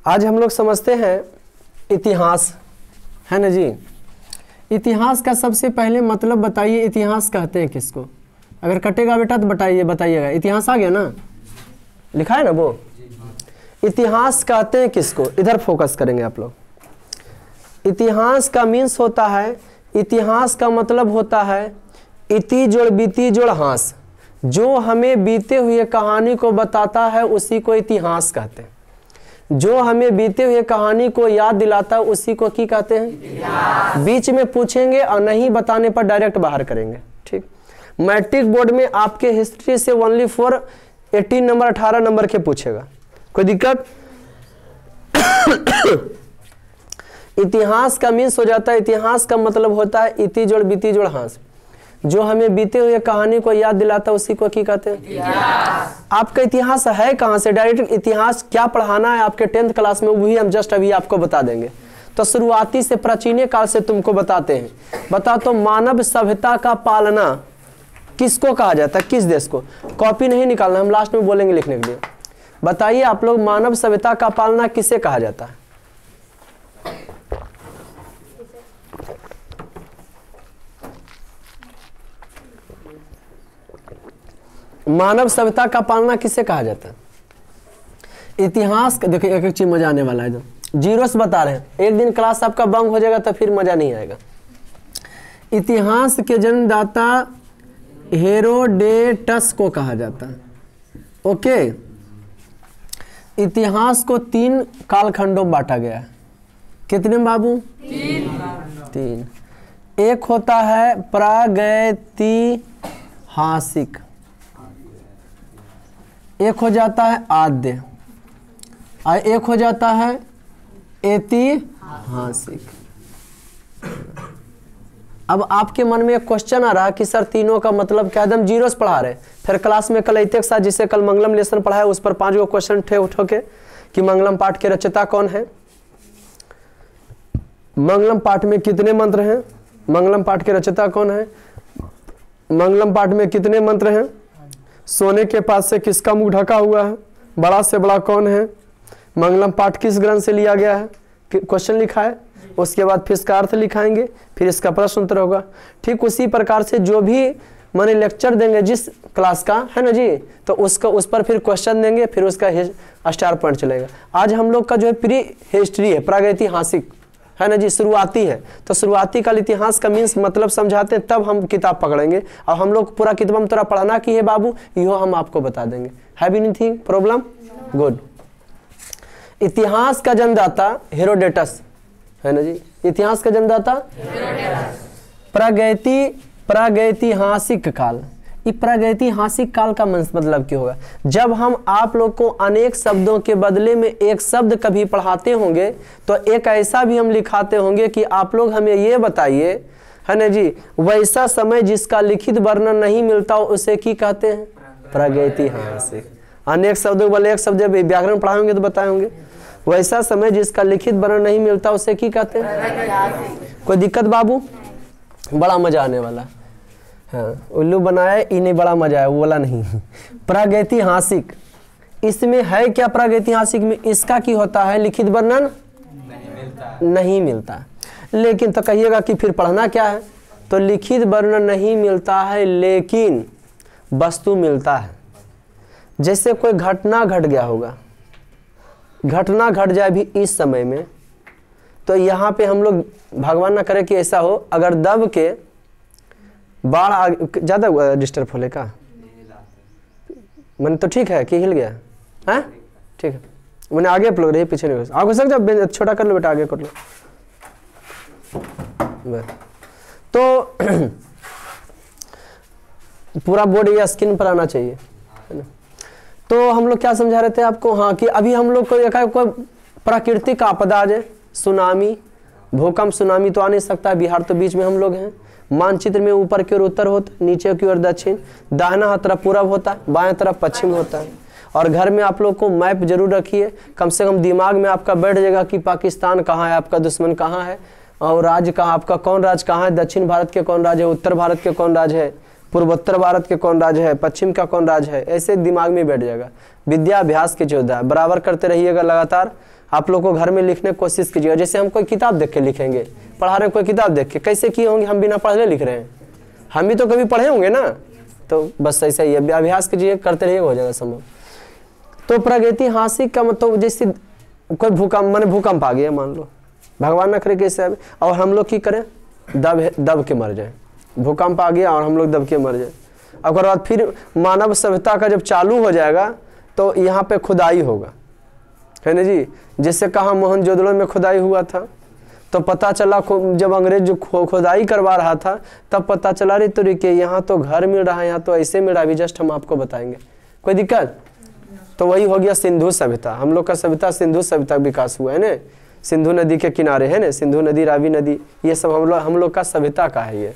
आज हम लोग समझते हैं इतिहास, है ना जी। इतिहास का सबसे पहले मतलब बताइए, इतिहास कहते हैं किसको? अगर कटेगा बेटा तो बताइएगा। इतिहास आ गया ना, लिखा है ना वो। इतिहास कहते हैं किसको? इधर फोकस करेंगे आप लोग। इतिहास का मीन्स होता है, इतिहास का मतलब होता है इति जोड़ बीती जोड़ हास। जो हमें बीते हुए कहानी को बताता है उसी को इतिहास कहते हैं। जो हमें बीते हुए कहानी को याद दिलाता है उसी को क्या कहते हैं? बीच में पूछेंगे और नहीं बताने पर डायरेक्ट बाहर करेंगे। ठीक। मैट्रिक बोर्ड में आपके हिस्ट्री से ओनली फॉर 18 नंबर 18 नंबर के पूछेगा, कोई दिक्कत? इतिहास का मीन्स हो जाता है, इतिहास का मतलब होता है इति जोड़ बीती जोड़ हास। जो हमें बीते हुए कहानी को याद दिलाता है उसी को क्या कहते हैं? इतिहास। आपका इतिहास है कहाँ से? डायरेक्ट इतिहास क्या पढ़ाना है आपके 10th क्लास में वही हम जस्ट अभी आपको बता देंगे। तो शुरुआती से प्राचीन काल से तुमको बताते हैं। बता तो मानव सभ्यता का पालना किसको कहा जाता है? किस देश को? कॉपी नहीं निकालना, हम लास्ट में बोलेंगे लिखने के लिए। बताइए आप लोग, मानव सभ्यता का पालना किसे कहा जाता है? मानव सभ्यता का पालना किसे कहा जाता है? इतिहास देखिए, एक एक चीज मजा आने वाला है। जो जीरो से बता रहे हैं, एक दिन क्लास आपका बंक हो जाएगा तो फिर मजा नहीं आएगा। इतिहास के जन्मदाता हेरोडेटस को कहा जाता है। ओके। इतिहास को 3 कालखंडों में बांटा गया है। कितने बाबू? 3। एक होता है प्रागैतिहासिक, एक हो जाता है आद्य, और एक हो जाता है ऐतिहासिक। अब आपके मन में एक क्वेश्चन आ रहा कि सर तीनों का मतलब क्या? एकदम जीरो से पढ़ा रहे। फिर क्लास में कल एक साथ जिसे कल मंगलम लेसन पढ़ा है उस पर 5 क्वेश्चन थे उठो के कि मंगलम पाठ के रचयिता कौन है, मंगलम पाठ में कितने मंत्र हैं, मंगलम पाठ के रचयिता कौन है, मंगलम पाठ में कितने मंत्र हैं, सोने के पास से किसका मुख ढका हुआ है, बड़ा से बड़ा कौन है, मंगलम पाठ किस ग्रंथ से लिया गया है, क्वेश्चन लिखा है। उसके बाद फिर इसका अर्थ लिखाएंगे, फिर इसका प्रश्न उत्तर होगा। ठीक उसी प्रकार से जो भी माने लेक्चर देंगे जिस क्लास का, है ना जी, तो उसका उस पर फिर क्वेश्चन देंगे, फिर उसका स्टार पॉइंट चलेगा। आज हम लोग का जो है प्री हिस्ट्री है, प्रागैतिहासिक, है ना जी, शुरुआती है। तो शुरुआती काल इतिहास का मीन्स मतलब समझाते हैं, तब हम किताब पकड़ेंगे। और हम लोग पूरा किताब हम तोरा पढ़ना की है बाबू, यो हम आपको बता देंगे। Have anything problem? गुड। इतिहास का जन्मदाता हेरोडेटस, है ना जी। इतिहास का जन्मदाता प्रागैतिहासिक काल। ये प्रागैतिहासिक काल का मतलब क्यों होगा? जब हम आप लोग को अनेक शब्दों के बदले में एक शब्द कभी पढ़ाते होंगे तो एक ऐसा भी हम लिखाते होंगे कि आप लोग हमें ये बताइए, है ना जी, वैसा समय जिसका लिखित वर्णन नहीं मिलता उसे की कहते हैं? प्रागैतिहासिक। अनेक शब्दों वाले एक शब्द व्याकरण पढ़ाए होंगे तो बताए होंगे, वैसा समय जिसका लिखित वर्णन नहीं मिलता उसे की कहते हैं? कोई दिक्कत बाबू? बड़ा मजा आने वाला। हाँ, उल्लू बनाया इन्हें बड़ा मजा आया, वो वाला नहीं। प्रागैतिहासिक, इसमें है क्या? प्रागैतिहासिक में इसका की होता है? लिखित वर्णन नहीं मिलता। लेकिन तो कहिएगा कि फिर पढ़ना क्या है? तो लिखित वर्णन नहीं मिलता है लेकिन वस्तु मिलता है। जैसे कोई घटना घट गया होगा, घटना घट जाए भी इस समय में, तो यहाँ पे हम लोग भगवान ना करे कि ऐसा हो, अगर दब के बाढ़ ज़्यादा डिस्टर्ब होले का मन तो ठीक है कि हिल गया है? ठीक है, मैंने आगे पलोग रही पीछे नहीं आगे सक जब छोटा कर लो बेटा, आगे कर लो। तो पूरा बोर्ड या स्क्रीन पर आना चाहिए, है ना। तो हम लोग क्या समझा रहे थे आपको? हाँ, कि अभी हम लोग को कोई प्राकृतिक आपदा आ जाए, सुनामी, भूकंप, सुनामी तो आ नहीं सकता। बिहार तो बीच में हम लोग हैं। मानचित्र में ऊपर की ओर उत्तर होता है, नीचे की ओर दक्षिण, दाहिना तरफ पूरब होता है, बाएं तरफ पश्चिम होता है। और घर में आप लोग को मैप जरूर रखिए, कम से कम दिमाग में आपका बैठ जाएगा कि पाकिस्तान कहाँ है, आपका दुश्मन कहाँ है, और राज्य कहाँ, आपका कौन राज्य कहाँ है, दक्षिण भारत के कौन राज्य है, उत्तर भारत के कौन राज्य पूर्वोत्तर भारत के कौन राज है, पश्चिम का कौन राज है, ऐसे दिमाग में बैठ जाएगा। विद्याभ्यास की योद्धा बराबर करते रहिएगा लगातार। आप लोग को घर में लिखने की कोशिश कीजिएगा। जैसे हम कोई किताब देख के लिखेंगे, पढ़ा रहे कोई किताब देख के, कैसे किए होंगे, हम बिना पढ़े लिख रहे हैं, हम भी तो कभी पढ़े होंगे ना। तो बस ऐसा ही है, अभ्यास कीजिए, करते रहिएगा, हो जाएगा संभव। तो प्रागैतिहासिक का मतलब जैसे कोई भूकंप, माने भूकंप आ गया मान लो, भगवान न करे कैसे, और हम लोग की करें, दब के मर जाए। भूकंप आ गया और हम लोग दब के मर जाए। और बाद फिर मानव सभ्यता का जब चालू हो जाएगा तो यहाँ पे खुदाई होगा, है ना जी। जैसे कहा मोहनजोदड़ो में खुदाई हुआ था, तो पता चला जब अंग्रेज जो खुदाई करवा रहा था तब पता चला रे तो के यहाँ तो घर मिल रहा है, यहाँ तो ऐसे मिल रहा है, अभी जस्ट हम आपको बताएंगे, कोई दिक्कत। तो वही हो गया सिंधु सभ्यता। हम लोग का सभ्यता सिंधु सभ्यता विकास हुआ है ना, सिंधु नदी के किनारे है ना, सिंधु नदी, रावी नदी, ये सब हम लोग का सभ्यता का है ये।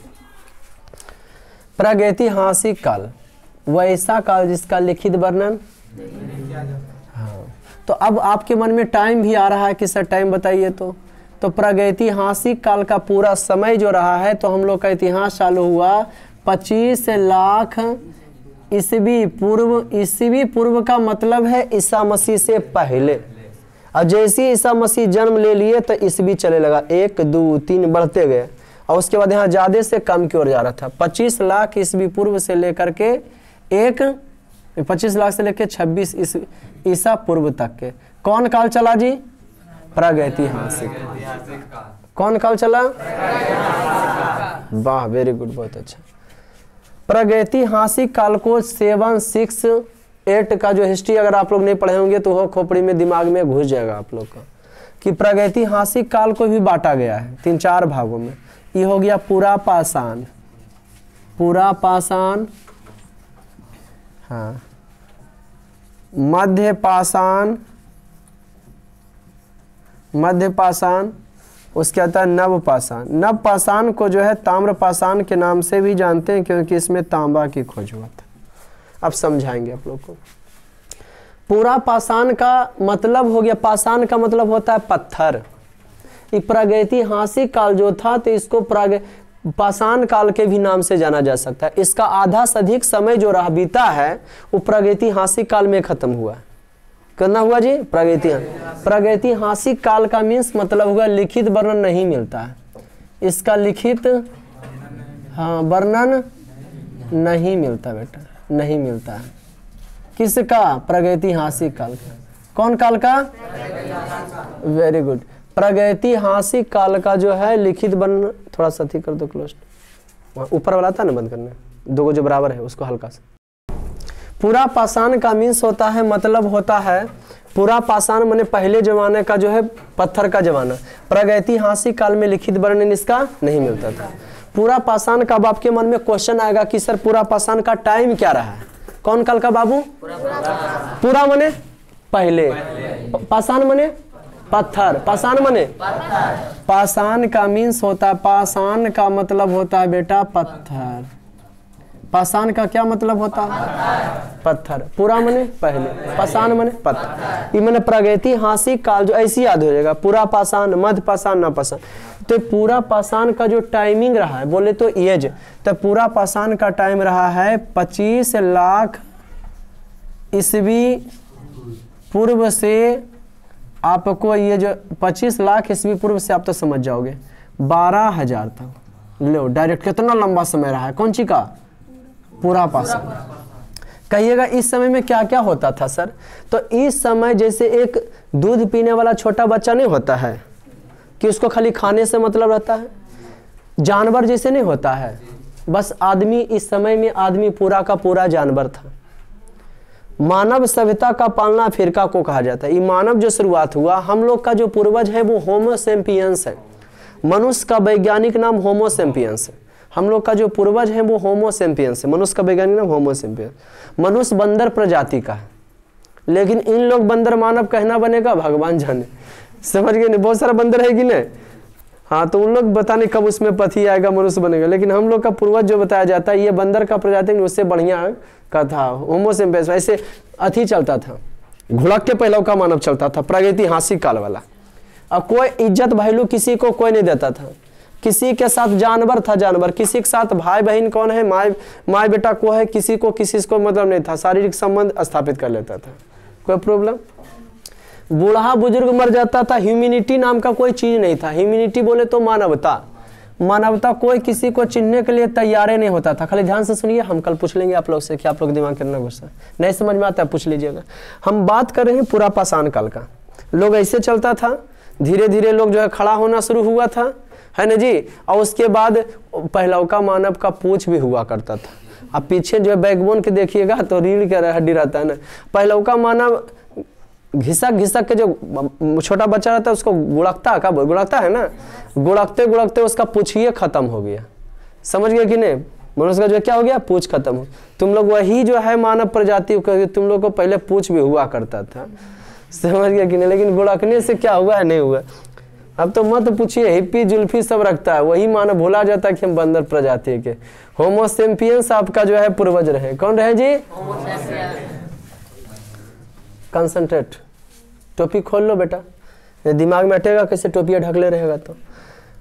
प्रागैतिहासिक काल वैसा काल जिसका लिखित वर्णन, हाँ। तो अब आपके मन में टाइम भी आ रहा है कि सर टाइम बताइए। तो प्रागैतिहासिक काल का पूरा समय जो रहा है, तो हम लोग का इतिहास चालू हुआ 25 लाख ईस्वी पूर्व। ईस्वी पूर्व का मतलब है ईसा मसीह से पहले। और जैसे ईसा मसीह जन्म ले लिए तो ईस्वी चले लगा, 1 2 3 बढ़ते गए, और उसके बाद यहाँ ज्यादा से कम की ओर जा रहा था। 25 लाख ईस्वी पूर्व से लेकर के 25 लाख से लेकर 26 ईसा पूर्व तक के कौन काल चला जी? प्रागैतिहासिक। कौन काल चला? वाह, वेरी गुड, बहुत अच्छा। प्रागैतिहासिक काल को 7, 6, 8 का जो हिस्ट्री अगर आप लोग नहीं पढ़े होंगे तो वो खोपड़ी में दिमाग में घुस जाएगा आप लोग का, कि प्रागैतिहासिक काल को भी बांटा गया है 3-4 भागों में। ये हो गया पूरा पाषाण, पूरा पाषाण, हाँ, मध्य पाषाण, मध्य पाषाण, उसके आता है नव पाषाण। नव पाषाण को जो है ताम्र पाषाण के नाम से भी जानते हैं क्योंकि इसमें तांबा की खोज हुआ था। अब समझाएंगे आप लोग को। पूरा पाषाण का मतलब हो गया, पाषाण का मतलब होता है पत्थर। प्रागैतिहासिक काल जो था तो इसको पाषाण काल के भी नाम से जाना जा सकता है। इसका आधा से अधिक समय जो रहा बीता है वो प्रागैतिहासिक काल में खत्म हुआ। करना हुआ जी प्रागैतिहासिक काल का मीन्स मतलब हुआ लिखित वर्णन नहीं मिलता है। इसका लिखित, हाँ, वर्णन नहीं मिलता बेटा, नहीं मिलता है। किसका? प्रागैतिहासिक काल का। कौन काल का? Very good. प्रागैतिहासिक काल का जो है लिखित वर्णन, थोड़ा सा ठीक कर दो क्लोज, ऊपर वाला था ना बंद करना, 2 जो बराबर है उसको हल्का सा। पूरा पाषाण का मीन्स होता है, मतलब होता है पूरा पाषाण माने पहले जमाने का जो है पत्थर का जमाना। प्रागैतिहासिक काल में लिखित वर्णन इसका नहीं मिलता था। पूरा पाषाण का अब आपके मन में क्वेश्चन आएगा कि सर पूरा पाषाण का टाइम क्या रहा है? कौन काल का बाबू? पूरा माने पहले, पाषाण माने पत्थर, पाषाण माने पाषाण का मीन्स होता है, पाषाण का मतलब होता है बेटा पत्थर। पाषाण का क्या मतलब होता है? पत्थर। पूरा माने पहले, पाषाण माने पत्थर। ये माने प्रागैतिहासिक काल जो ऐसी याद हो जाएगा, पूरा पाषाण, मध्य पाषाण, नव पाषाण। तो पूरा पाषाण का जो टाइमिंग रहा है बोले तो एज, तो पूरा पाषाण का टाइम रहा है 25 लाख ईस्वी पूर्व से। आपको ये जो 25 लाख ईस्वी पूर्व से आप तो समझ जाओगे 12,000 तक। लो डायरेक्ट कितना लंबा समय रहा है कौन सी का? पूरा पाषाण। कहिएगा इस समय में क्या क्या होता था सर? तो इस समय जैसे एक दूध पीने वाला छोटा बच्चा नहीं होता है कि उसको खाली खाने से मतलब रहता है, जानवर जैसे नहीं होता है, बस आदमी इस समय में आदमी पूरा का पूरा जानवर था। मानव सभ्यता का पालना फिरका को कहा जाता है। ये मानव जो शुरुआत हुआ, हम लोग का जो पूर्वज है वो होमो सेपियंस है। मनुष्य का वैज्ञानिक नाम होमो सेपियंस है। हम लोग का जो पूर्वज है वो होमो सेपियंस है। मनुष्य का वैज्ञानिक नाम होमो सेपियंस। मनुष्य बंदर प्रजाति का है, लेकिन इन लोग बंदर मानव कहना बनेगा भगवान जाने। समझ गए? नहीं, बहुत सारा बंदर है कि नहीं? हाँ, तो उन लोग बताने कब उसमें पति आएगा, मनुष्य बनेगा। लेकिन हम लोग का पूर्वज जो बताया जाता है ये बंदर का प्रजाति, उससे बढ़िया का था होमो सेपियंस। ऐसे अथी चलता था, घुड़क के पहले का मानव चलता था, प्रागैतिहासिक काल वाला। अब कोई इज्जत वैल्यू किसी को कोई नहीं देता था। किसी के साथ जानवर था जानवर, किसी के साथ भाई बहन कौन है, माँ बेटा को है, किसी को मतलब नहीं था, शारीरिक संबंध स्थापित कर लेता था, कोई प्रॉब्लम। बूढ़ा बुजुर्ग मर जाता था, ह्यूमैनिटी नाम का कोई चीज नहीं था। ह्यूमैनिटी बोले तो मानवता, मानवता कोई किसी को चिन्हने के लिए तैयार नहीं होता था। खाली ध्यान से सुनिए, हम कल पूछ लेंगे आप लोग से कि आप लोग दिमाग करना गुस्सा नहीं समझ में आता है पूछ लीजिएगा। हम बात कर रहे हैं पूरा पाषाण काल का। लोग ऐसे चलता था, धीरे धीरे लोग जो है खड़ा होना शुरू हुआ था, है ना जी। और उसके बाद पहलौका मानव का पूछ भी हुआ करता था। अब पीछे जो है बैकबोन के देखिएगा तो रीढ़ का हड्डी रहता है ना। पहलौका मानव घिसक घिसक के जो छोटा बच्चा रहता है उसको गुड़कता, क्या गुड़कता है ना, गुड़कते गुड़कते उसका पूछिए खत्म हो गया। समझ गए कि नहीं, मनुष्य का जो क्या हो गया, पूछ खत्म हो। तुम लोग वही जो है मानव प्रजाति, तुम लोग को पहले पूछ भी हुआ करता था, समझ गया कि नहीं। लेकिन गुड़कने से क्या हुआ है, नहीं हुआ। अब तो मत पूछिए, हिप्पी जुल्फी सब रखता है, वही मानव भूला जाता है कि हम बंदर प्रजाति के। होमो सेपियंस आपका जो है पूर्वज रहे। कौन रहे जी, कंसंट्रेट। टोपी खोल लो बेटा, दिमाग में अटेगा कैसे, टोपिया ढकले रहेगा तो।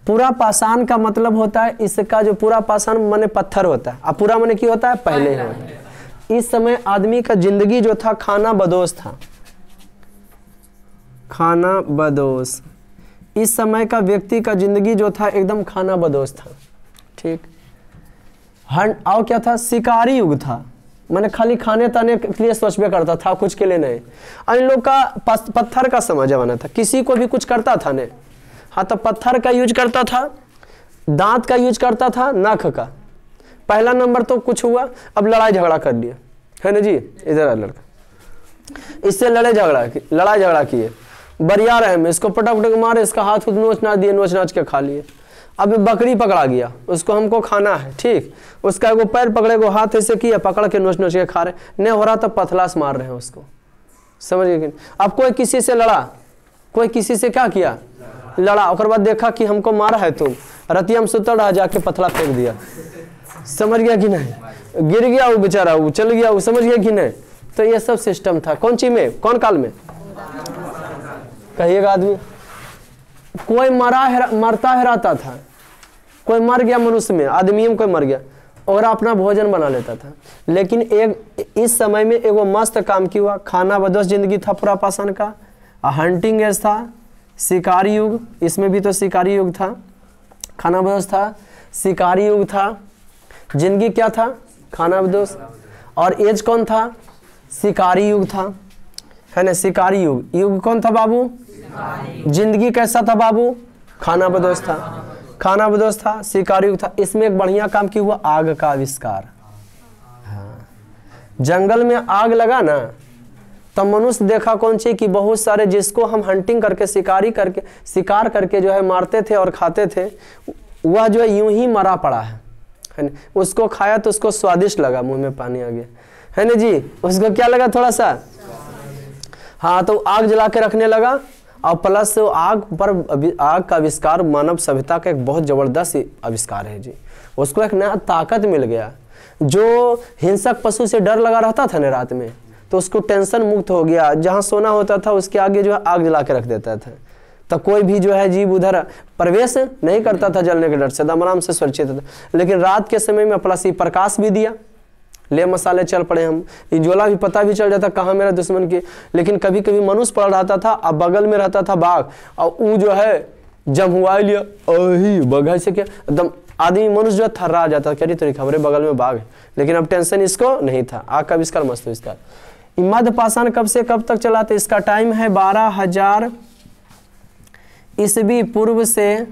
पूरा पाषाण का मतलब होता है, इसका जो पूरा पाषाण माने पत्थर होता है, अब पूरा माने की होता है, पहले ही होता है। इस समय आदमी का जिंदगी जो था खाना बदोश था, खाना बदोश। इस समय का व्यक्ति का जिंदगी जो था एकदम खाना बदोश था, ठीक। और क्या था, शिकारी युग था, मैंने खाली खाने ताने के लिए सोचबे करता था, कुछ के लिए नहीं। इन लोग का पत्थर का समय जमाना था, किसी को भी कुछ करता था ने, हाँ तो पत्थर का यूज करता था, दांत का यूज करता था, नख का। पहला नंबर तो कुछ हुआ, अब लड़ाई झगड़ा कर लिया, है ना जी। इधर आ लड़का, इससे लड़ाई झगड़ा किए, बरियार है में इसको पटक पटक मारे, इसका हाथ खुद नोच नाच दिए, नोच नाच के खा लिए। अब बकरी पकड़ा गया, उसको हमको खाना है, ठीक। उसका एगो पैर पकड़े, को हाथ ऐसे किया, पकड़ के नोच नोच के खा रहे, नहीं हो रहा तो पथलास मार रहे हैं उसको, समझ गए। अब कोई किसी से लड़ा, कोई किसी से क्या किया, लड़ा, और बाद देखा कि हमको मारा है तुम, रतिया में सुतल रहा, जाके पथला फेंक दिया, समझ गया कि नहीं, गिर गया वो बेचारा, वो चल गया, वो समझ गया कि नहीं। तो ये सब सिस्टम था, कौन चीज में, कौन काल में, कहिएगा आदमी। कोई मरता हराता था, कोई मर गया मनुष्य में, आदमी में कोई मर गया और अपना भोजन बना लेता था। लेकिन एक इस समय में एगो मस्त काम की हुआ, खाना बदोश जिंदगी था पूरा पाषाण का। हंटिंग एज था, शिकारी युग, इसमें भी तो शिकारी युग था, खाना बदोश था, शिकारी युग था, जिंदगी क्या था, खाना बदोश। और एज कौन था, शिकारी युग था, है ना, शिकारी युग। युग कौन था बाबू, जिंदगी कैसा था बाबू, खाना बदोश था, खाना बदोश था, शिकारी युग था। इसमें एक बढ़िया काम किया हुआ, आग का आविष्कार। हाँ, जंगल में आग लगा ना, तब मनुष्य देखा कौन सी कि बहुत सारे जिसको हम हंटिंग करके शिकार करके जो है मारते थे और खाते थे, वह जो है यूं ही मरा पड़ा है ना। उसको खाया तो उसको स्वादिष्ट लगा, मुंह में पानी आ गया, है ना जी। उसको क्या लगा, थोड़ा सा, हाँ, तो आग जला के रखने लगा। और प्लस आग का आविष्कार मानव सभ्यता का एक बहुत जबरदस्त आविष्कार है जी। उसको एक नया ताकत मिल गया। जो हिंसक पशु से डर लगा रहता था ना रात में, तो उसको टेंशन मुक्त हो गया। जहाँ सोना होता था उसके आगे जो है आग जला के रख देता था, तो कोई भी जो है जीव उधर प्रवेश नहीं करता था जलने के डर से, एकदम आराम से सुरक्षित था। लेकिन रात के समय में प्लस ही प्रकाश भी दिया, ले मसाले चल पड़े हम, ये ज्वाला भी पता भी चल जाता कहाँ मेरा दुश्मन की। लेकिन कभी कभी मनुष्य पड़ रहता था, अब बगल में रहता था बाघ, और वो जो है जब हुआ लिया अही बघा से क्या, एकदम आदमी मनुष्य जो थर्रा जाता, कह रही तो खबरें बगल में बाघ है। लेकिन अब टेंशन इसको नहीं था। आग का आविष्कार मस्त आविष्कार। मध्य पाषाण कब से कब तक चला था, इसका टाइम है 12,000 ईस्वी पूर्व से,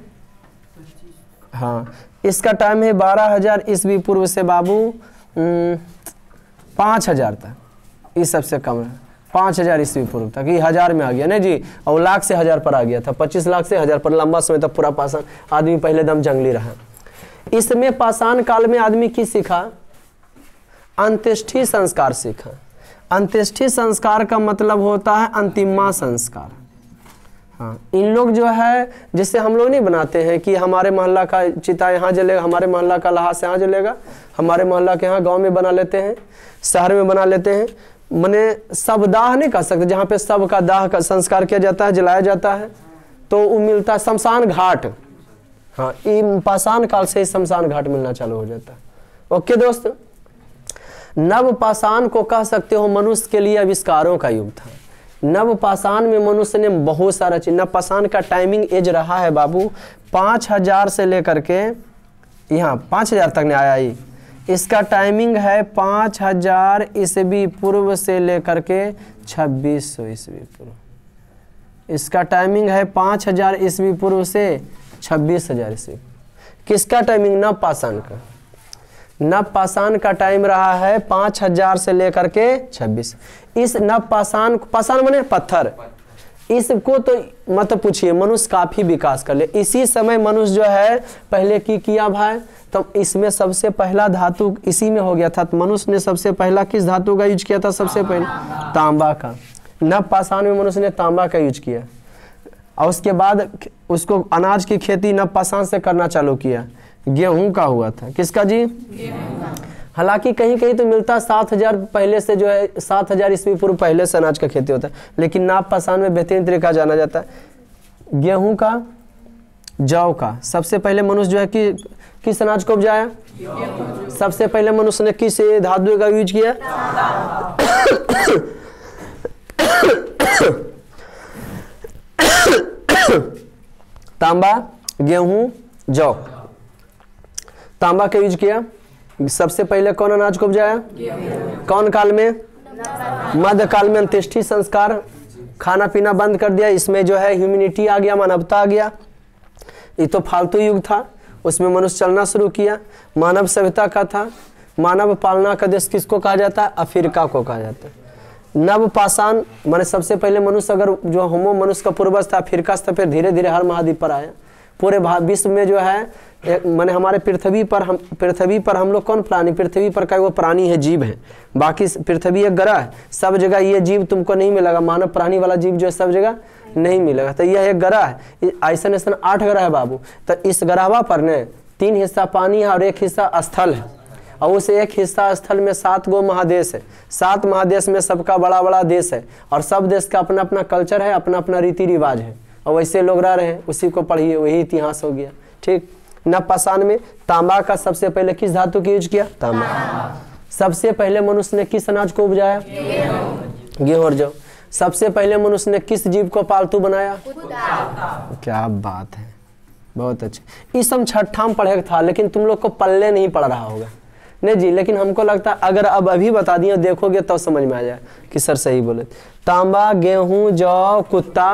हाँ इसका टाइम है 12,000 ईस्वी पूर्व से बाबू 5,000 तक, इस सबसे कम है 5,000 ईस्वी पूर्व तक। ये 1000 में आ गया नहीं जी, और लाख से 1000 पर आ गया था, 25 लाख से 1000 पर। लंबा समय तक पूरा पाषाण आदमी पहले दम जंगली रहा। इसमें पाषाण काल में आदमी की सीखा, अंत्येष्टि संस्कार सीखा। अंत्येष्टि संस्कार का मतलब होता है अंतिमा संस्कार। हाँ, इन लोग जो है जिससे हम लोग नहीं बनाते हैं कि हमारे मोहल्ला का चिता यहाँ जलेगा, हमारे मोहल्ला का लहास यहाँ जलेगा, हमारे मोहल्ला के यहाँ गांव में बना लेते हैं, शहर में बना लेते हैं। मने सब दाह नहीं कर सकते, जहाँ पे सब का दाह का संस्कार किया जाता है, जलाया जाता है, तो वो मिलता है शमशान घाट। हाँ, ये पाषाण काल से ही शमशान घाट मिलना चालू हो जाता है। ओके दोस्त, नव पाषाण को कह सकते हो मनुष्य के लिए आविष्कारों का युग था। नव पाषाण में मनुष्य ने बहुत सारा चीज, नव पाषाण का टाइमिंग एज रहा है बाबू 5000 से लेकर के यहाँ 5000 तक नहीं आया ही। इसका टाइमिंग है 5000 ईस्वी पूर्व से लेकर के 2600 ईस्वी पूर्व। इसका टाइमिंग है 5000 ईस्वी पूर्व से 26000 ईस्वी। किसका टाइमिंग? नव पाषाण का। नव पाषाण का टाइम रहा है 5000 से लेकर के 26। इस नव पाषाण, पाषाण माने पत्थर, इसको तो मत पूछिए, मनुष्य काफी विकास कर ले। इसी समय मनुष्य जो है पहले की किया भाई, तो इसमें सबसे पहला धातु इसी में हो गया था। तो मनुष्य ने सबसे पहला किस धातु का यूज किया था? सबसे पहले तांबा का। नव पाषाण में मनुष्य ने तांबा का यूज किया और उसके बाद उसको अनाज की खेती नव पाषाण से करना चालू किया। गेहूं का हुआ था। किसका जी? हालांकि कहीं कहीं तो मिलता 7000 पहले से, जो है 7000 ईस्वी पूर्व पहले से अनाज का खेती होता है, लेकिन नव पाषाण में बेहतरीन तरीका जाना जाता है। गेहूं का, जौ का। सबसे पहले मनुष्य जो है कि किस अनाज को उपजाया? सबसे पहले मनुष्य ने किस धातु का यूज किया? तांबा, गेहूं, जौ। तांबा का यूज किया। सबसे पहले कौन अनाज को उपजाया? कौन काल में? मध्य काल में अंत्येष्टि संस्कार, खाना पीना बंद कर दिया। इसमें जो है ह्यूमैनिटी आ गया, मानवता आ गया। ये तो फालतू युग था, उसमें मनुष्य चलना शुरू किया। मानव सभ्यता का था। मानव पालना का देश किसको कहा जाता है? अफ्रीका को कहा जाता है। नव पाषाण माने सबसे पहले मनुष्य, अगर जो होमो मनुष्य का पूर्वज था अफ्रीका से, फिर धीरे धीरे हर महाद्वीप पर आया। पूरे विश्व में जो है माने हमारे पृथ्वी पर हम लोग कौन प्राणी? पृथ्वी पर का वो प्राणी है, जीव है। बाकी पृथ्वी एक ग्रह है, सब जगह ये जीव तुमको नहीं मिलेगा। मानव प्राणी वाला जीव जो है सब जगह नहीं मिलेगा। तो यह एक ग्रह है। ऐसा 8 ग्रह है बाबू। तो इस ग्रहवा पर ने 3 हिस्सा पानी है और 1 हिस्सा स्थल है, और उस 1 हिस्सा स्थल में 7 गो महादेश है। 7 महादेश में सबका बड़ा बड़ा देश है, और सब देश का अपना अपना कल्चर है, अपना अपना रीति रिवाज है, और वैसे लोग रह रहे हैं। उसी को पढ़िए, वही इतिहास हो गया। ठीक। नव पाषाण में तांबा का सबसे पहले किस धातु का यूज किया? तांबा। सबसे पहले मनुष्य ने किस अनाज को उपजाया? गेहूं और जौ। सबसे पहले मनुष्य ने किस जीव को पालतू बनाया? क्या बात है, बहुत अच्छे। इस हम छठा में पढ़े था, लेकिन तुम लोग को पल्ले नहीं पड़ रहा होगा नहीं जी। लेकिन हमको लगता है अगर अब अभी बता दिए, देखोगे तब तो समझ में आ जाए कि सर सही बोले। तांबा, गेहूं, जौ, कुत्ता,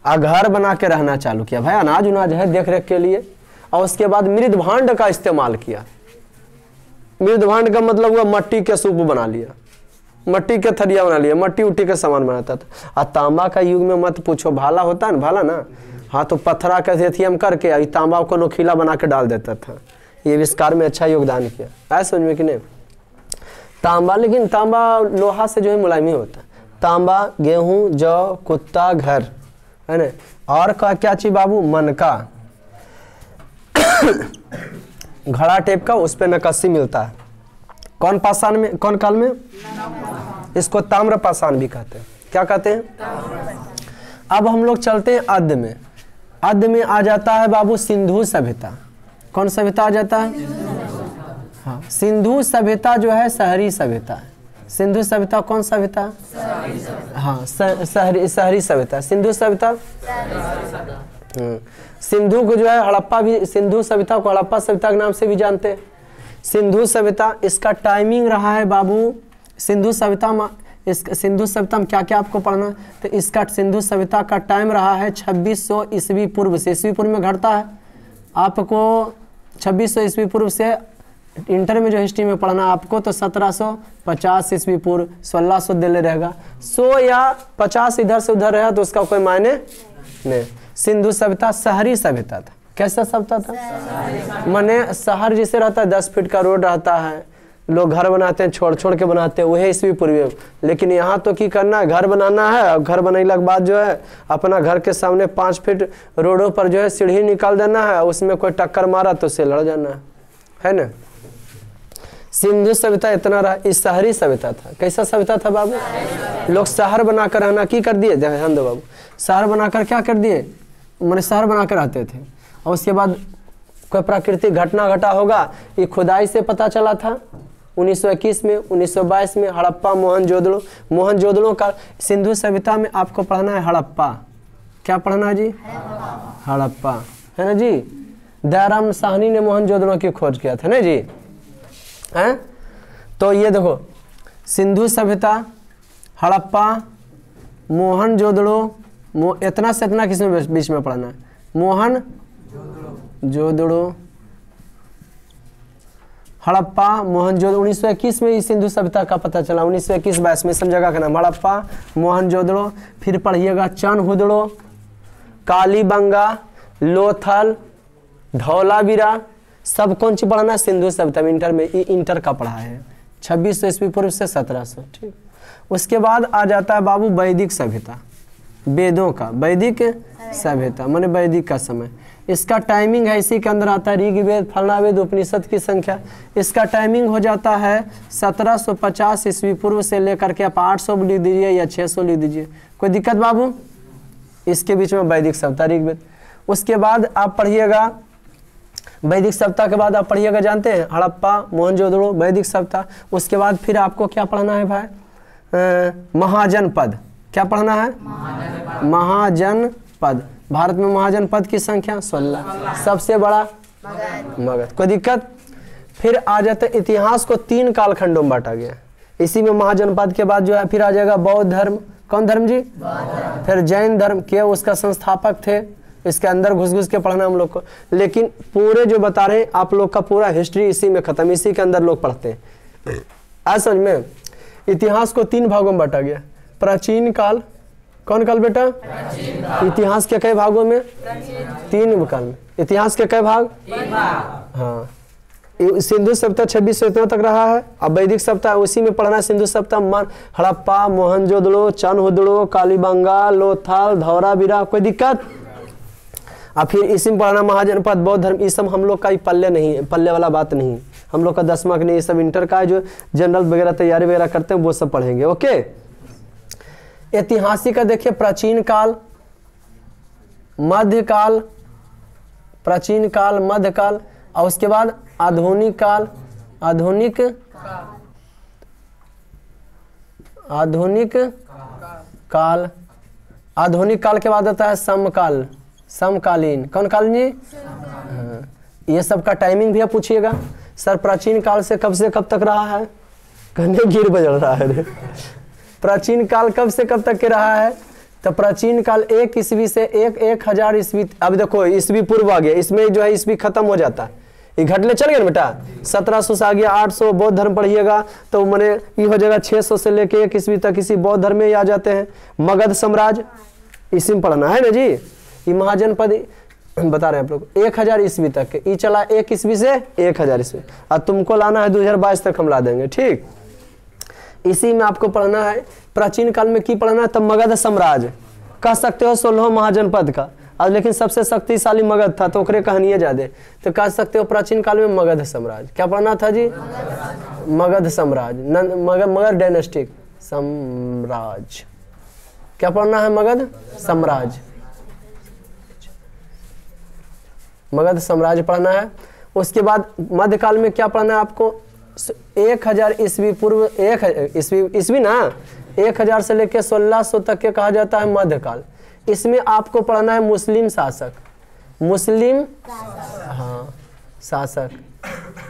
घर बना के रहना चालू किया भाई। अनाज उनाज है देख रेख के लिए। और उसके बाद मृद भांड का इस्तेमाल किया। मृद भांड का मतलब हुआ मट्टी के सूप बना लिया, मट्टी के थरिया बना लिया, मट्टी उट्टी के सामान बनाता था। और तांबा का युग में मत पूछो, भाला होता है ना, भाला ना, हाँ, तो पत्थरा का एथियम करके तांबा को नोखीला बना के डाल देता था। ये आविष्कार में अच्छा योगदान किया। ऐसा समझ में कि नहीं? तांबा, लेकिन तांबा लोहा से जो है मुलायम ही होता है। तांबा, गेहूं, जौ, कुत्ता, घर, है ना। और क्या चीज बाबू? मनका, घड़ा टेप का, उस पे नक्काशी मिलता है। कौन पाषाण में, कौन काल में? इसको ताम्र पाषाण भी कहते हैं। क्या कहते हैं? अब हम लोग चलते हैं अद्य में। अद्य में आ जाता है बाबू सिंधु सभ्यता। कौन सभ्यता आ जाता है? हाँ, सिंधु सभ्यता जो है शहरी सभ्यता है। सिंधु सभ्यता कौन सभ्यता? हाँ, शहरी सभ्यता। सिंधु सभ्यता, सिंधु को जो है हड़प्पा भी, सिंधु सभ्यता को हड़प्पा सभ्यता के नाम से भी जानते हैं। सिंधु सभ्यता, इसका टाइमिंग रहा है बाबू सिंधु सभ्यता में। इस सिंधु सभ्यता में क्या क्या आपको पढ़ना? तो इसका सिंधु सभ्यता का टाइम रहा है 2600 ईस्वी पूर्व से। ईस्वी पूर्व में घटता है आपको 2600 ईस्वी पूर्व से। इंटर में जो हिस्ट्री में पढ़ना आपको तो 1750 ईस्वी पूर्व, 1600 दिल्ली रहेगा। 100 या 50 इधर से उधर रहा तो उसका कोई मायने नहीं। सिंधु सभ्यता शहरी सभ्यता था। कैसा सभ्यता था? माने शहर जिसे रहता है 10 फीट का रोड रहता है, लोग घर बनाते हैं, छोड़ छोड़ के बनाते हैं, वही ईस्वी पूर्व। लेकिन यहाँ तो की करना है, घर बनाना है। और घर बनाने के बाद जो है अपना घर के सामने 5 फीट रोडों पर जो है सीढ़ी निकाल देना है, उसमें कोई टक्कर मारा तो उससे लड़ जाना है ना। सिंधु सभ्यता इतना रहा। इस शहरी सभ्यता था। कैसा सभ्यता था बाबू? लोग शहर बनाकर रहना की कर दिए, ध्यान दो बाबू, शहर बनाकर क्या कर दिए? मैंने शहर बनाकर रहते थे। और उसके बाद कोई प्राकृतिक घटना घटा होगा, ये खुदाई से पता चला था 1921 में, 1922 में हड़प्पा मोहनजोदड़ो का सिंधु सभ्यता में आपको पढ़ना है हड़प्पा। क्या पढ़ना है जी? हड़प्पा, है ना जी। दयाराम साहनी ने मोहनजोदड़ो की खोज किया था ना जी, हैं। तो ये देखो सिंधु सभ्यता, हड़प्पा, मोहनजोदड़ो, इतना से इतना किसमें बीच में पढ़ना है? मोहनजोदड़ो, हड़प्पा, मोहनजोदड़ो। 1921 में सिंधु सभ्यता का पता चला, 1921-22 में। सब जगह का नाम हड़प्पा, मोहनजोदड़ो। फिर पढ़िएगा चनहुदड़ो, कालीबंगा, लोथल, धौलावीरा, सब कौन सी पढ़ना है? सिंधु सभ्यता में इंटर में, इंटर का पढ़ा है 2600 ईस्वी पूर्व से 1700, ठीक। उसके बाद आ जाता है बाबू वैदिक सभ्यता, वेदों का, वैदिक सभ्यता माने वैदिक का समय। इसका टाइमिंग है, इसी के अंदर आता है ऋग्वेद, फलनावेद, उपनिषद की संख्या। इसका टाइमिंग हो जाता है 1750 ईस्वी पूर्व से लेकर के आप 800 लिख दीजिए या 600 लिख दीजिए, कोई दिक्कत बाबू? इसके बीच में वैदिक सभ्यता, ऋग्वेद। उसके बाद आप पढ़िएगा वैदिक सभ्यता के बाद आप पढ़िएगा, जानते हैं हड़प्पा, मोहनजोदड़ो, वैदिक सभ्यता। उसके बाद फिर आपको क्या पढ़ना है भाई? महाजनपद। क्या पढ़ना है? महाजनपद। भारत में महाजनपद की संख्या 16, सबसे बड़ा मगध। कोई दिक्कत? फिर आ जाते इतिहास को 3 कालखंडों में बांटा गया। इसी में महाजनपद के बाद जो है फिर आ जाएगा बौद्ध धर्म। कौन धर्म जी? फिर जैन धर्म के उसका संस्थापक थे। इसके अंदर घुस के पढ़ना हम लोग को, लेकिन पूरे जो बता रहे हैं आप लोग का पूरा हिस्ट्री इसी में खत्म, इसी के अंदर लोग पढ़ते हैं। आज समझ में? इतिहास को 3 भागों में बांटा गया। प्राचीन काल, कौन काल बेटा? इतिहास के कई भागों में? 3 काल में। इतिहास के कई भाग? हाँ, सिंधु सभ्यता 2600 इतना तक रहा है। अब वैदिक सभ्यता उसी में पढ़ना है। सिंधु सभ्यता हड़प्पा, मोहनजोदड़ो, चनहुदड़ो, कालीबंगा, लोथल, धौलावीरा। कोई दिक्कत? और फिर इसी में पढ़ना महाजनपद, बौद्ध धर्म। ये सब हम लोग का पल्ले नहीं है, पल्ले वाला बात नहीं है। हम लोग का 10वां का नहीं, ये सब इंटर का है, जो जनरल वगैरह तैयारी वगैरह करते हैं वो सब पढ़ेंगे। ओके। ऐतिहासिक का देखिए, प्राचीन काल, मध्यकाल, प्राचीन काल, मध्यकाल, और उसके बाद आधुनिक काल। आधुनिक काल। आधुनिक काल के बाद आता है समकाल, समकालीन। कौन काल जी? हाँ। ये सब का टाइमिंग भी पूछिएगा, सर प्राचीन काल से कब तक रहा है? कहने गिर बजल रहा है रे। प्राचीन काल कब से कब तक के रहा है? तो प्राचीन काल 1 ईस्वी से 1000 ईस्वी। अब देखो ईस्वी पूर्व आ गया, इसमें जो है ईस्वी खत्म हो जाता है, ये घटले चल गए बेटा। 1700 से आ गया 800। बौद्ध धर्म पढ़िएगा तो मैंने ये हो जाएगा 600 से लेके 1 ईस्वी तक इसी बौद्ध धर्म में ही आ जाते हैं। मगध साम्राज्य इसी में पढ़ना है ना जी। ये महाजनपद बता रहे हैं आप लोग 1000 ईस्वी तक के, ये चला 1 ईस्वी से 1000 ईस्वी। और तुमको लाना है 2022 तक हम ला देंगे, ठीक। इसी में आपको पढ़ना है। प्राचीन काल में की पढ़ना है? तब मगध साम्राज्य कह सकते हो 16 महाजनपद का। अब लेकिन सबसे शक्तिशाली मगध था तो ओकरे कहानियां ज्यादा, तो कह सकते हो प्राचीन काल में मगध साम्राज्य। क्या पढ़ना था जी? मगध साम्राज्य, मगध डायनेस्टिक साम्राज्य। क्या पढ़ना है? मगध साम्राज्य, मगध साम्राज्य पढ़ना है। उसके बाद मध्यकाल में क्या पढ़ना है आपको? 1000 ईस्वी पूर्व, 1 ईस्वी ना, 1000 से लेकर 1600 तक के कहा जाता है मध्यकाल। इसमें आपको पढ़ना है मुस्लिम शासक। मुस्लिम, हाँ शासक।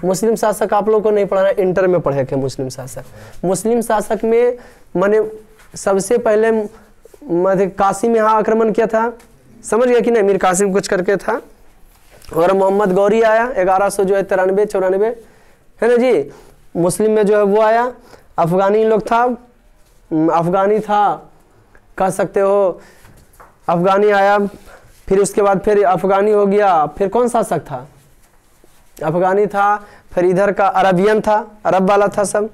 मुस्लिम शासक आप लोग को नहीं पढ़ना है, इंटर में पढ़े थे मुस्लिम शासक। मुस्लिम शासक में माने सबसे पहले मध्य कासिम यहाँ आक्रमण किया था, समझ गया कि नहीं? मीर कासिम कुछ करके था। और मोहम्मद गौरी आया 1193-94 है ना जी। मुस्लिम में जो है वो आया। अफगानी लोग था, अफगानी था कह सकते हो, अफगानी आया। फिर उसके बाद फिर अफगानी हो गया। फिर कौन शासक था? अफगानी था। फिर इधर का अरबियन था, अरब वाला था सब।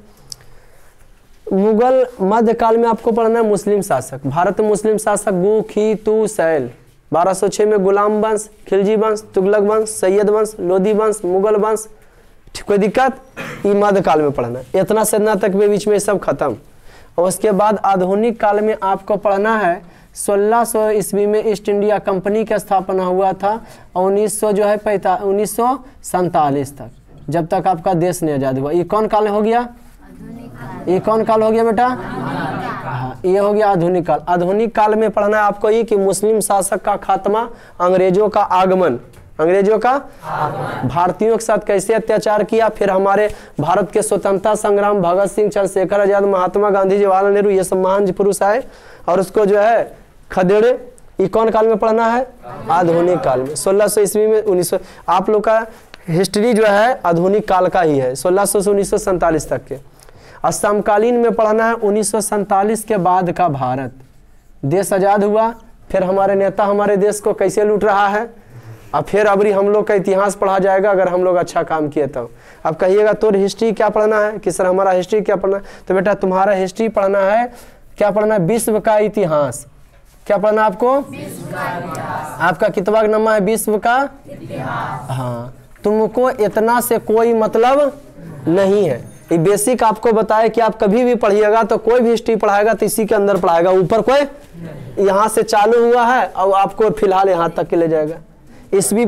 मुगल मध्यकाल में आपको पढ़ना है मुस्लिम शासक। भारत में मुस्लिम शासक गु, खी, तू, सैल। 1206 में गुलाम वंश, खिलजी वंश, तुगलक वंश, सैयद वंश, लोधी वंश, मुगल वंश। कोई दिक्कत? ये मध्यकाल में पढ़ना है। इतना से इतना तक में बीच में सब खत्म। और उसके बाद आधुनिक काल में आपको पढ़ना है 1600 ईस्वी में ईस्ट इंडिया कंपनी की स्थापना हुआ था और 1947 तक, जब तक आपका देश नहीं आज़ाद हुआ। ये कौन काल हो गया? ये कौन काल हो गया बेटा? हाँ, ये हो गया आधुनिक काल। आधुनिक काल में पढ़ना है आपको ये कि मुस्लिम शासक का खात्मा, अंग्रेजों का आगमन, अंग्रेजों का भारतीयों के साथ कैसे अत्याचार किया, फिर हमारे भारत के स्वतंत्रता संग्राम, भगत सिंह, चंद्रशेखर आजाद, महात्मा गांधी, जवाहरलाल नेहरू, ये सब महान पुरुष आए और उसको जो है खदेड़े। ये कौन काल में पढ़ना है? आधुनिक काल में। 1600 ईस्वी में 1900, आप लोग का हिस्ट्री जो है आधुनिक काल का ही है, 1600 से 1947 तक के। और समकालीन में पढ़ना है 1947 के बाद का भारत। देश आज़ाद हुआ, फिर हमारे नेता हमारे देश को कैसे लूट रहा है, और फिर अबरी हम लोग का इतिहास पढ़ा जाएगा अगर हम लोग अच्छा काम किए तो। अब कहिएगा तो हिस्ट्री क्या पढ़ना है कि सर हमारा हिस्ट्री क्या पढ़ना है? तो बेटा तुम्हारा हिस्ट्री पढ़ना है, क्या पढ़ना है? विश्व का इतिहास। क्या पढ़ना है आपको? आपका कितवा नंबर है? विश्व का इतिहास। हाँ, तुमको इतना से कोई मतलब नहीं है। ये बेसिक आपको बताया कि आप कभी भी पढ़िएगा तो कोई भी हिस्ट्री पढ़ाएगा तो इसी के अंदर पढ़ाएगा, ऊपर कोई यहाँ से चालू हुआ है और आपको फिलहाल यहाँ तक के ले जाएगा। ईस्वी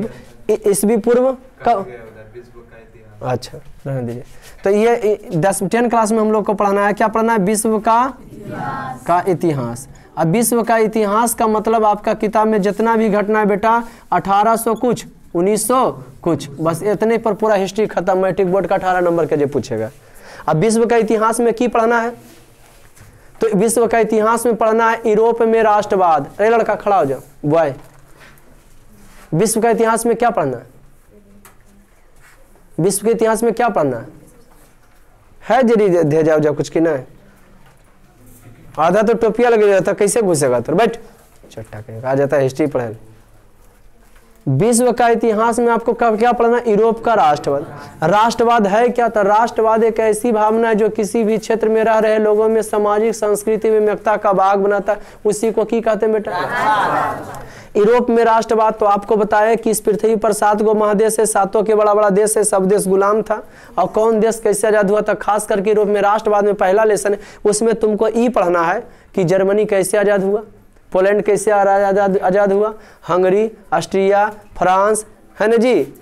पूर्व का, अच्छा रहने दीजिए। तो ये 10 क्लास में हम लोग को पढ़ना है, क्या पढ़ना है? विश्व का इतिहास। अब विश्व का इतिहास का मतलब आपका किताब में जितना भी घटना है बेटा 1800 कुछ 1900 कुछ, बस इतने पर पूरा हिस्ट्री खत्म। मैट्रिक बोर्ड का 18 नंबर के जो पूछेगा। अब विश्व का इतिहास में की पढ़ना है? तो विश्व का इतिहास में पढ़ना है यूरोप में राष्ट्रवाद। अरे लड़का खड़ा हो जाओ, बॉय। विश्व का इतिहास में क्या पढ़ना है? विश्व के इतिहास में क्या पढ़ना है जरी दे जाओ कुछ की ना। आधा तो टोपिया लगे जाता, कैसे घुसेगा? तो बैठ चट्टा कहीं आ जाता है हिस्ट्री पढ़े। विश्व का इतिहास में आपको क्या पढ़ना? यूरोप का राष्ट्रवाद। राष्ट्रवाद है क्या? तो राष्ट्रवाद एक ऐसी भावना है जो किसी भी क्षेत्र में रह रहे लोगों में सामाजिक संस्कृति में एकता का भाग बनाता है, उसी को की कहते हैं बेटा? यूरोप में राष्ट्रवाद तो आपको बताया कि इस पृथ्वी पर 7 गो महादेश है, 7 के बड़ा देश है, सब देश गुलाम था। और कौन देश कैसे आजाद हुआ था? खास करके यूरोप में राष्ट्रवाद में पहला लेसन है, उसमें तुमको ये पढ़ना है कि जर्मनी कैसे आजाद हुआ, पोलैंड कैसे आजाद हुआ, हंगरी, ऑस्ट्रिया, फ्रांस, है ना जी,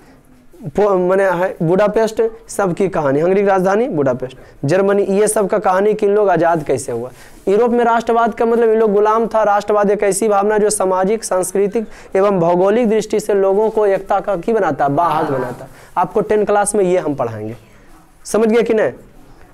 मैंने बुडापेस्ट, सबकी कहानी, हंगरी की राजधानी बुडापेस्ट, जर्मनी, ये सब का कहानी कि इन लोग आज़ाद कैसे हुआ। यूरोप में राष्ट्रवाद का मतलब इन लोग गुलाम था। राष्ट्रवाद एक ऐसी भावना जो सामाजिक, सांस्कृतिक एवं भौगोलिक दृष्टि से लोगों को एकता का की बनाता, वाहक बनाता। आपको 10 क्लास में ये हम पढ़ाएंगे, समझ गए कि नहीं?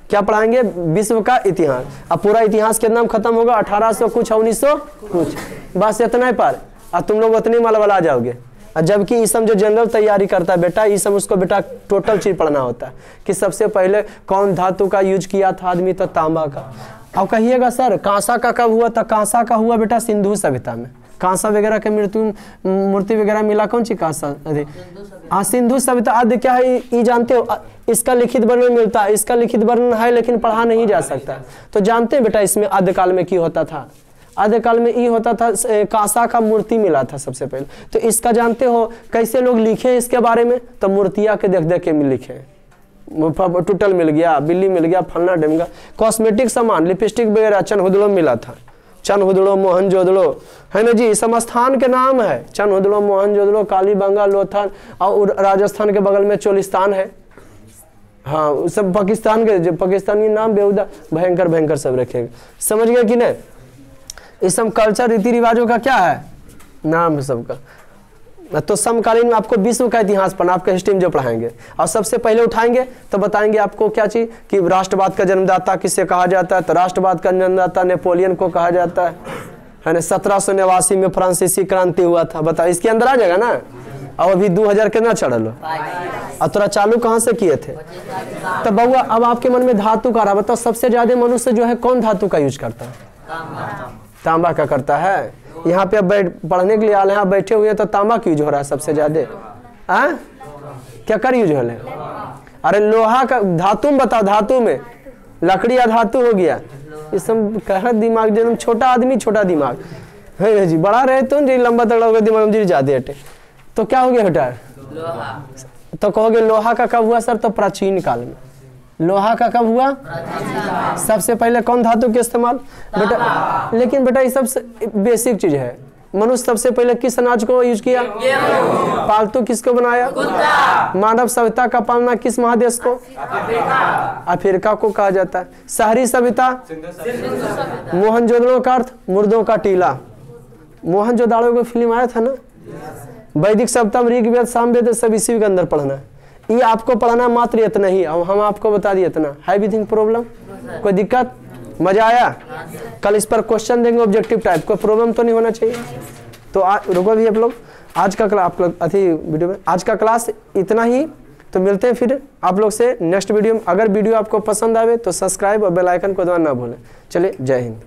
क्या पढ़ाएंगे? विश्व का इतिहास। अब पूरा इतिहास के नाम खत्म होगा 1800 कुछ 1900 कुछ, बस इतना ही पर। अब तुम लोग उतने मालवाला आ जाओगे। जबकि इसम जो जनरल तैयारी करता है बेटा, इसम उसको बेटा टोटल चीज पढ़ना होता है कि सबसे पहले कौन धातु का यूज किया था आदमी, तो तांबा का। अब कहिएगा सर कांसा का कब हुआ था? कांसा का हुआ बेटा सिंधु सभ्यता में। कांसा वगैरह के मूर्ति वगैरह मिला कौन सी कांसा? अरे हाँ, सिंधु सभ्यता। आदि क्या है ये जानते हो? इसका लिखित वर्णन मिलता है, इसका लिखित वर्णन है लेकिन पढ़ा नहीं जा सकता। तो जानते हैं बेटा इसमें आद्यकाल में क्या होता था? आद्यकाल में ये होता था, कांसा का मूर्ति मिला था सबसे पहले। तो इसका जानते हो कैसे लोग लिखे इसके बारे में? तो मूर्तियां के देख देख के लिखे, टूटल मिल गया, बिल्ली मिल गया, फलना ढमगा। कॉस्मेटिक सामान, लिपस्टिक वगैरह चनहुदड़ो मिला था, चनहुदड़ो, मोहनजोदड़ो, है ना जी, सब स्थान के नाम है। चनहुदड़ो, मोहनजोदड़ो, कालीबंगा, लोथल, और राजस्थान के बगल में चोलिस्तान है। हाँ, सब पाकिस्तान के, जो पाकिस्तानी नाम बेहुदा भयंकर भयंकर सब रखेगा। समझ गए कि नहीं? इस सब कल्चर, रीति रिवाजों का क्या है नाम है सबका। तो समकालीन में आपको विश्व का इतिहास पढ़ना, आपका हिस्ट्री में जो पढ़ाएंगे। और सबसे पहले उठाएंगे तो बताएंगे आपको क्या चीज कि राष्ट्रवाद का जन्मदाता किसे कहा जाता है? तो राष्ट्रवाद का जन्मदाता नेपोलियन को कहा जाता है ना। 1789 में फ्रांसीसी क्रांति हुआ था। बताओ, इसके अंदर आ जाएगा ना। और अभी 2000 कितना चढ़ लो, और तोरा चालू कहाँ से किए थे? तो बउआ अब आपके मन में धातु का रहा, बताओ सबसे ज्यादा मनुष्य जो है कौन धातु का यूज करता है? तांबा का करता है। यहाँ पे अब पढ़ने के लिए आए हैं, बैठे हुए तो तांबा का यूज हो रहा है सबसे ज्यादा। क्या कर यूज हो रहा है? अरे लोहा का, धातु में बताओ, धातु में लकड़ी या धातु हो गया। इस सब कह दिमाग जन्म, छोटा आदमी छोटा दिमाग है जी, बड़ा रहे तो जी लंबा तगड़ा होगा दिमाग जी ज्यादा हटे। तो क्या हो गया बेटा? तो कहोगे लोहा का कब हुआ सर? तो प्राचीन काल में। लोहा का कब हुआ? सबसे पहले कौन धातु के इस्तेमाल? बेटा लेकिन बेटा ये सबसे बेसिक चीज है। मनुष्य सबसे पहले किस अनाज को यूज किया? पालतू किसको बनाया? मानव सभ्यता का पालना किस महादेश को? अफ्रीका को कहा जाता है। शहरी सभ्यता मोहनजोदड़ो का अर्थ मुर्दों का टीला। मोहनजोदड़ो को फिल्म आया था ना। वैदिक सप्तम ऋग्वेद सामवेद सब इसी के अंदर पढ़ना है। ये आपको पढ़ना मात्र इतना ही, हम आपको बता दिए इतना। है एनीथिंग प्रॉब्लम? कोई दिक्कत? मजा आया? कल इस पर क्वेश्चन देंगे ऑब्जेक्टिव टाइप, कोई प्रॉब्लम तो नहीं होना चाहिए। तो रुको भी आप लोग, आज का क्लास आप लोग वीडियो में आज का क्लास इतना ही। तो मिलते हैं फिर आप लोग से नेक्स्ट वीडियो में। अगर वीडियो आपको पसंद आवे तो सब्सक्राइब और बेल आइकन को दबाना ना भूलें। चलिए, जय हिंद।